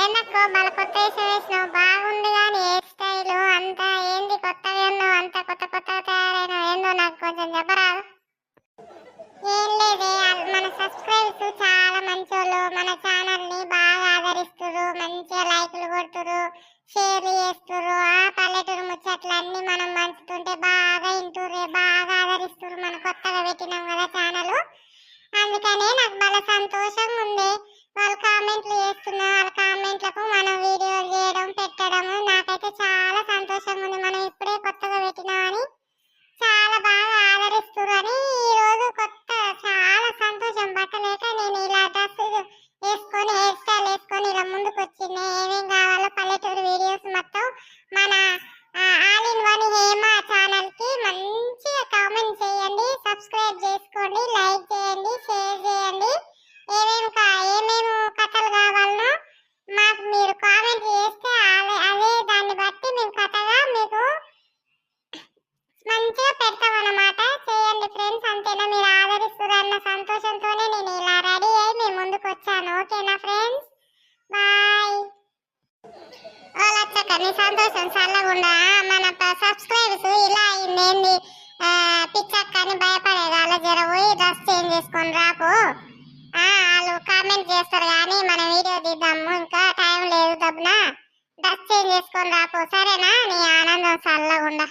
ఏందక్కో మళ్ళీ కొత్త వేషం వేసినావు బాగుంది కానీ హెయిర్ స్టైల్ అంతా ఏంది కొత్తగా ఉన్నావు అంతా కొత్త కొత్తగా తయారైనావు ఏందో నాకు కొంచెం చెప్పరాదు. ఏం లేదే మన సబ్స్క్రైబర్స్ చాలా మంచోళ్ళు మన ఛానల్ ని బాగా ఆదరిస్తురు మంచిగా లైక్లు కొడుతురు షేర్లు చేస్తురు ఆ పల్లెటూరు ముచ్చట్లన్నీ మనం పంచుతుంటే బాగా ఇంటూరే బాగా ఆదరిస్తురు మన కొత్తగా పెట్టినాం కదా ఛానల్ అందుకనే నాకు బాగా సంతోషంగా ఉంది. వాళ్ళు కామెంట్లు చేస్తున్నారు వాళ్ళ కామెంట్లకు మనం వీడియోలు చేయడం పెట్టడం నాకైతే చాలా సంతోషంగా ఉంది. మనం ఇప్పుడే కొత్తగా పెట్టినామని చాలా బాగా ఆదరిస్తున్నారు అని ఈరోజు కొత్త చాలా సంతోషం పట్టలేక నేను ఇలా డ్రెస్ వేసుకొని హెయిర్ స్టైల్ వేసుకొని ఇలా ముందుకు వచ్చింది. ఏమేం కావాలో పల్లెటూరు వీడియోస్ మొత్తం మన all in one Hema channel కి మంచిగా కామెంట్ చేయండి సబ్స్క్రైబ్ చేసుకోండి లైక్ చేయండి షేర్ చేయండి. ఏమేమి కథలు కావాలనో మాకు మీరు కామెంట్ చేస్తే అదే దాన్ని బట్టి మేము కథగా మీకు మంచిగా పెడతామన్నమాట. చేయండి ఫ్రెండ్స్ అంతేనా మీరు ఆదరిస్తున్న సంతోషంతోనే నేను ఇలా రెడీ అయ్యి మీ ముందుకు వచ్చాను. ఓకేనా ఫ్రెండ్స్ బాయ్. వాళ్ళక్క నీ సంతోషం చల్లకుండా మన సబ్స్క్రైబర్స్ ఇలా అయింది పిచ్చక్క అని భయపడేది అలా జర పోయి డ్రెస్ చేంజ్ చేసుకొని రాపో వాళ్ళు కామెంట్ చేస్తారు కానీ మనం వీడియో తీద్దాము ఇంకా టైం లేదు దబ్బున డ్రెస్ చేంజ్ చేసుకొని రాపో సరేనా నీ ఆనందం చల్లకుండా.